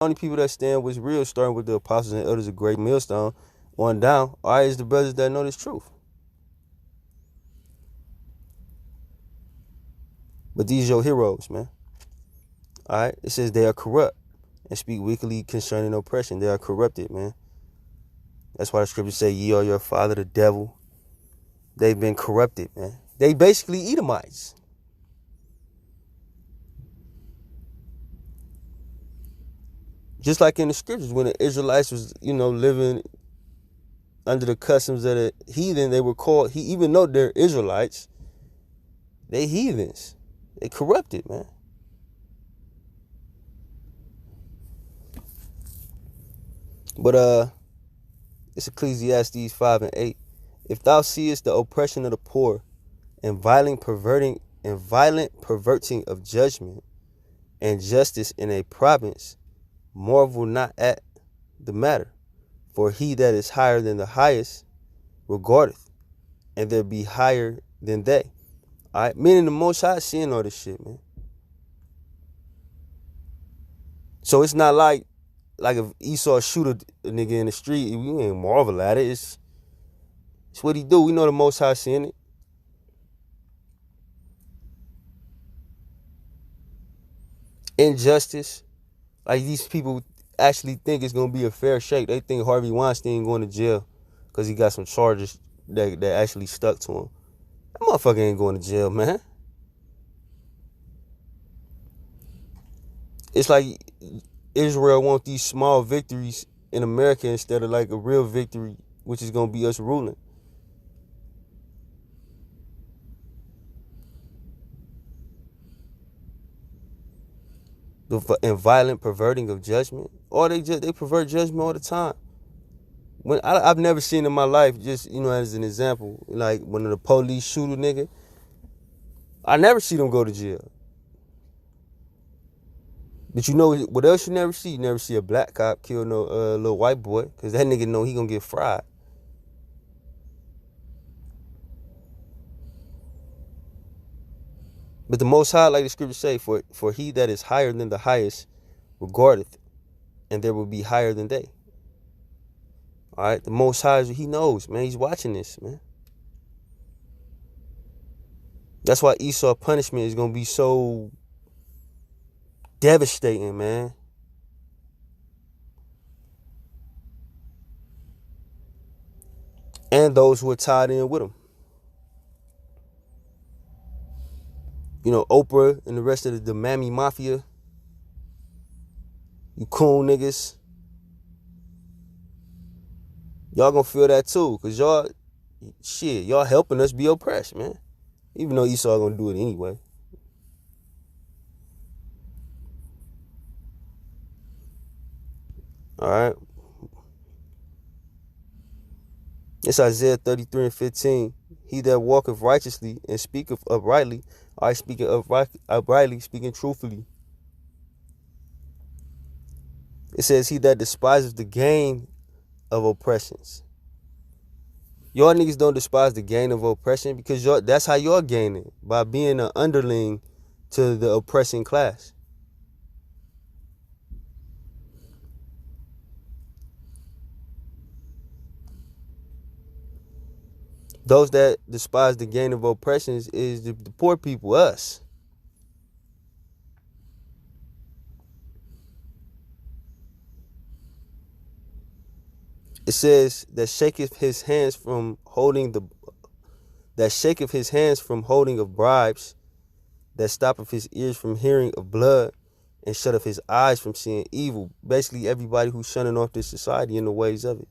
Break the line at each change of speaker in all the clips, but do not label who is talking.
only people that stand with real, starting with the apostles and elders of great millstone on down, all right, is the brothers that know this truth. But these your heroes, man. All right, it says they are corrupt and speak wickedly concerning oppression. They are corrupted, man. That's why the scriptures say, ye are your father, the devil. They've been corrupted, man. They basically Edomites. Just like in the scriptures, when the Israelites was, living under the customs of the heathen, they were called, even though they're Israelites, they heathens. They corrupted, man. But it's Ecclesiastes 5 and 8. If thou seest the oppression of the poor and violent perverting of judgment and justice in a province, marvel not at the matter. For he that is higher than the highest regardeth, and there be higher than they. All right, meaning the Most High seeing all this shit, man. So it's not like if Esau shoot a nigga in the street, we ain't marvel at it. It's what he do. We know the Most High seeing it. Injustice, like these people actually think it's gonna be a fair shake. They think Harvey Weinstein going to jail because he got some charges that actually stuck to him. That motherfucker ain't going to jail, man. It's like Israel want these small victories in America instead of like a real victory, which is gonna be us ruling. And violent perverting of judgment, or they pervert judgment all the time. When I've never seen in my life, just as an example, like when the police shoot a nigga, I never see them go to jail. But you know what else you never see? You never see a black cop kill no little white boy, because that nigga know he gonna get fried. But the Most High, like the scriptures say, for he that is higher than the highest regardeth, and there will be higher than they. All right, the Most High, he knows, man. He's watching this, man. That's why Esau punishment is gonna be so devastating, man. And those who are tied in with him. Oprah and the rest of the Mammy Mafia. You cool niggas. Y'all gonna feel that too, because y'all helping us be oppressed, man. Even though Esau gonna do it anyway. All right. It's Isaiah 33 and 15. He that walketh righteously and speaketh uprightly, I speaking uprightly, speaking truthfully. It says, he that despises the gain of oppressions. Y'all niggas don't despise the gain of oppression, because that's how y'all gain it, by being an underling to the oppressing class. Those that despise the gain of oppressions is the poor people, us. It says that shaketh his hands from holding of bribes, that stoppeth his ears from hearing of blood, and shutteth his eyes from seeing evil. Basically, everybody who's shunning off this society in the ways of it.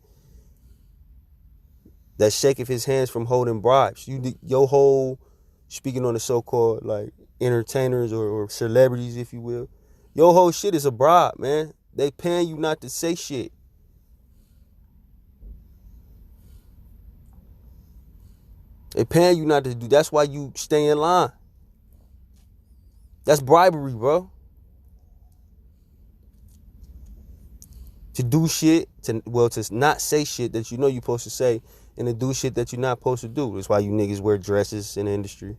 That shaketh his hands from holding bribes. Your whole, speaking on the so-called like entertainers or celebrities, if you will, your whole shit is a bribe, man. They paying you not to say shit. They paying you not to do. That's why you stay in line. That's bribery, bro. To do shit, to not say shit that you know you're supposed to say, and to do shit that you're not supposed to do. That's why you niggas wear dresses in the industry.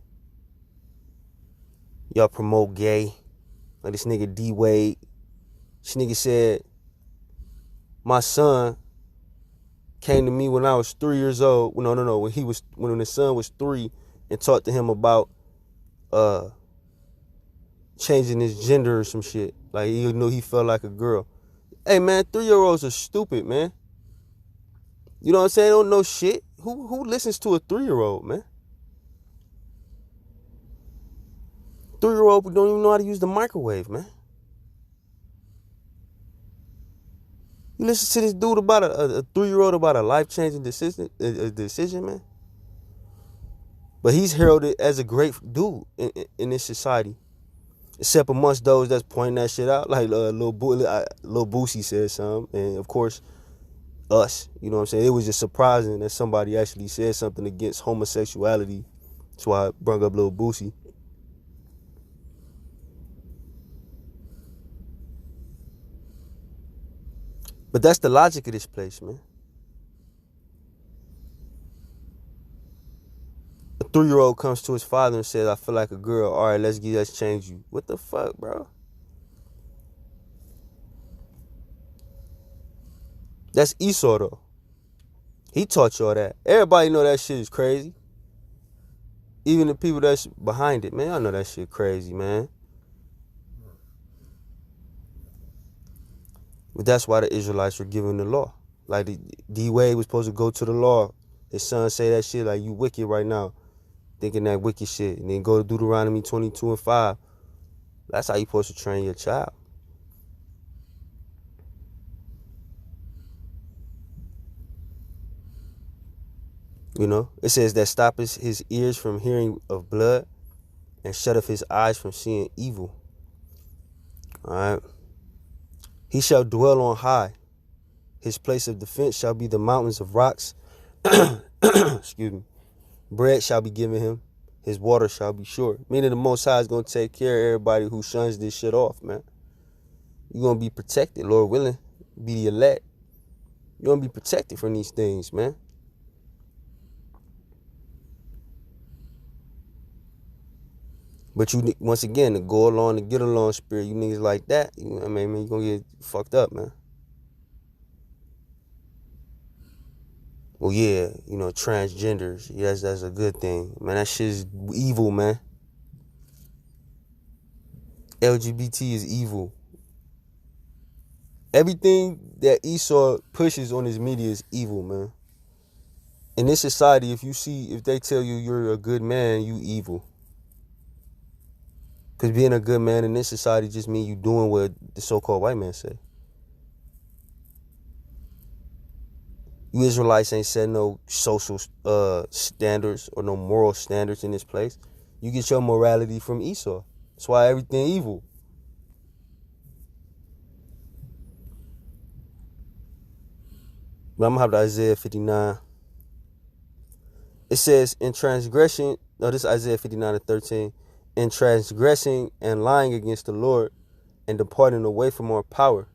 Y'all promote gay. Like this nigga D Wade. This nigga said, my son came to me when I was 3 years old. No. When his son was 3 and talked to him about changing his gender or some shit. Like he knew he felt like a girl. Hey man, 3-year-olds are stupid, man. You know what I'm saying? They don't know shit. Who listens to a 3-year-old, man? 3-year-old don't even know how to use the microwave, man. You listen to this dude about a 3-year-old about a life-changing decision, man. But he's heralded as a great dude in this society. Except amongst those that's pointing that shit out. Like Lil Boosie said something. And of course, us. You know what I'm saying? It was just surprising that somebody actually said something against homosexuality. That's why I brought up Lil Boosie. But that's the logic of this place, man. A 3-year-old comes to his father and says, I feel like a girl. All right, let's change you. What the fuck, bro? That's Esau, though. He taught y'all that. Everybody know that shit is crazy. Even the people that's behind it, man, I know that shit crazy, man. But that's why the Israelites were given the law. Like D-Wade was supposed to go to the law. His son say that shit like, you wicked right now. Thinking that wicked shit. And then go to Deuteronomy 22 and 5. That's how you supposed to train your child. You know, it says that stop his ears from hearing of blood and shut up his eyes from seeing evil. All right. He shall dwell on high. His place of defense shall be the mountains of rocks. Excuse me. Bread shall be given him. His water shall be sure. Meaning the Most High is going to take care of everybody who shuns this shit off, man. You're going to be protected, Lord willing. Be the elect. You're going to be protected from these things, man. But you, once again, to go along, to get along spirit, you niggas like that, you know what I mean, man, you're going to get fucked up, man. Well, yeah, you know, transgenders, yes, that's a good thing. Man, that shit is evil, man. LGBT is evil. Everything that Esau pushes on his media is evil, man. In this society, if they tell you you're a good man, you evil. Because being a good man in this society just means you doing what the so-called white man say. You Israelites ain't set no social standards or no moral standards in this place. You get your morality from Esau. That's why everything evil. But I'm going to have to Isaiah 59. It says, in transgression, no, this is Isaiah 59 and 13. In transgressing and lying against the Lord and departing away from our power,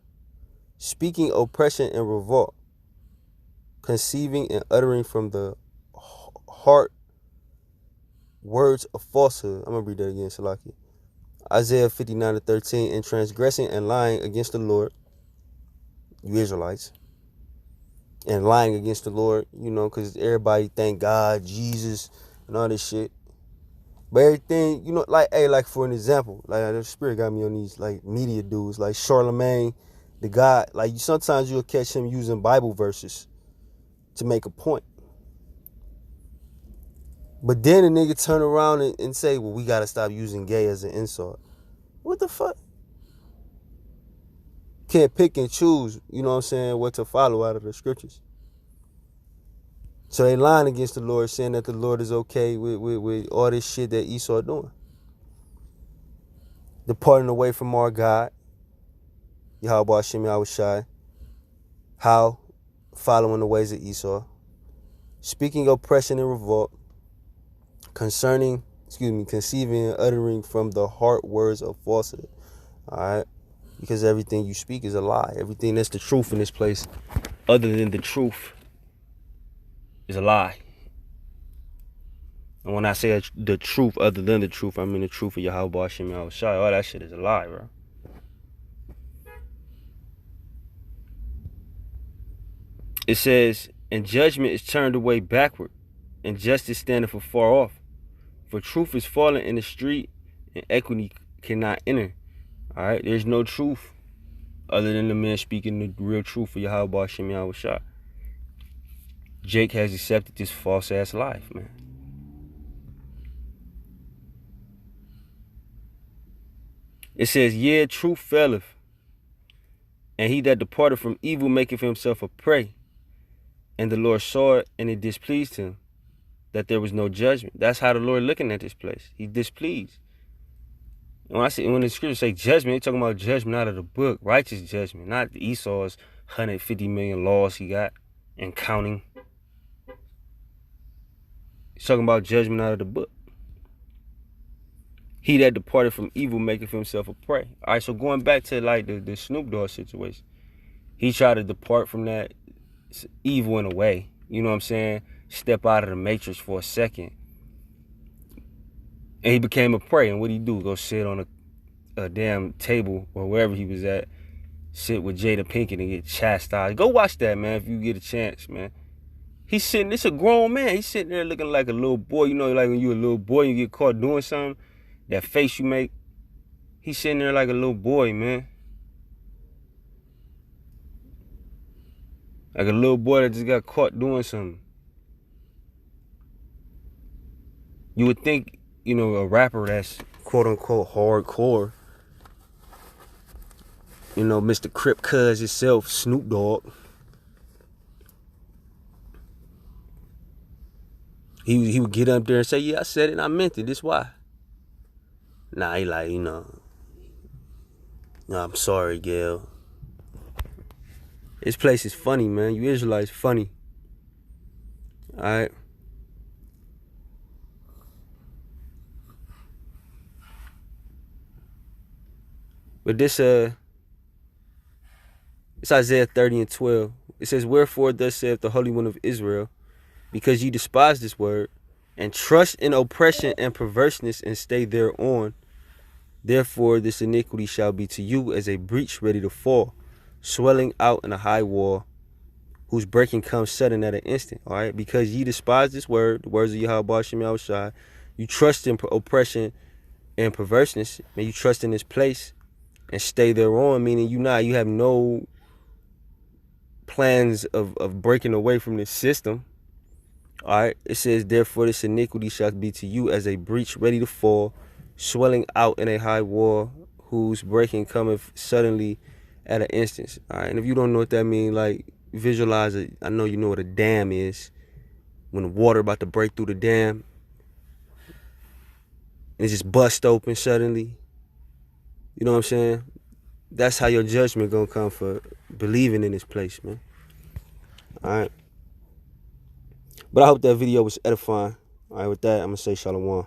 speaking oppression and revolt, conceiving and uttering from the heart words of falsehood. I'm going to read that again, Salaki. Isaiah 59 and 13. In transgressing and lying against the Lord, you Israelites, and lying against the Lord, you know, because everybody thank God, Jesus, and all this shit. But everything, you know, like, hey, like for an example, like the spirit got me on these like media dudes, like Charlemagne, the guy, like sometimes you'll catch him using Bible verses to make a point. But then the nigga turn around and say, well, we gotta stop using gay as an insult. What the fuck? Can't pick and choose, you know what I'm saying, what to follow out of the scriptures. So they lying against the Lord, saying that the Lord is okay with all this shit that Esau doing. Departing away from our God, Yahweh Hashem Yahushai. How? Following the ways of Esau. Speaking oppression and revolt. Conceiving and uttering from the heart words of falsehood. Alright? Because everything you speak is a lie. Everything that's the truth in this place, other than the truth, is a lie. And when I say the truth other than the truth, I mean the truth of Yahweh Hashem Yahushai. All that shit is a lie, bro. It says, and judgment is turned away backward, and justice standeth afar off. For truth is fallen in the street, and equity cannot enter. All right, there's no truth other than the man speaking the real truth for Yahweh Shem Yahweh Shah. Jake has accepted this false ass life, man. It says, yeah, truth faileth, and he that departed from evil maketh himself a prey. And the Lord saw it, and it displeased him that there was no judgment. That's how the Lord looking at this place. He displeased. And when the scriptures say judgment, they're talking about judgment out of the book, righteous judgment, not Esau's 150 million laws he got and counting. He's talking about judgment out of the book. He that departed from evil maketh himself a prey. All right, so going back to like the Snoop Dogg situation, he tried to depart from that evil in a way. You know what I'm saying? Step out of the matrix for a second. And he became a prey. And what did he do? Go sit on a damn table or wherever he was at, sit with Jada Pinkett and get chastised. Go watch that, man, if you get a chance, man. He's sitting, it's a grown man. He's sitting there looking like a little boy. You know, like when you're a little boy and you get caught doing something, that face you make. He's sitting there like a little boy, man. Like a little boy that just got caught doing something. You would think, you know, a rapper that's quote unquote hardcore, you know, Mr. Crip Cuz himself, Snoop Dogg, he would get up there and say, yeah, I said it and I meant it. This why. Nah, he like, no, I'm sorry, Gail. This place is funny, man. You Israelites funny. Alright. But this it's Isaiah 30:12. It says, wherefore thus saith the Holy One of Israel, because ye despise this word, and trust in oppression and perverseness, and stay thereon, therefore this iniquity shall be to you as a breach ready to fall, swelling out in a high wall, whose breaking comes sudden at an instant. All right, because ye despise this word, the words of Yahweh Shem Yahweh Shai, you trust in oppression and perverseness, and you trust in this place and stay thereon, meaning you have no plans of breaking away from this system. All right, it says, therefore this iniquity shall be to you as a breach ready to fall, swelling out in a high wall, whose breaking cometh suddenly at an instant. All right, and if you don't know what that means, like, visualize it. I know you know what a dam is. When the water about to break through the dam, and it just bust open suddenly. You know what I'm saying? That's how your judgment gonna come for believing in this place, man. All right. But I hope that video was edifying. All right, with that, I'm gonna say shalom.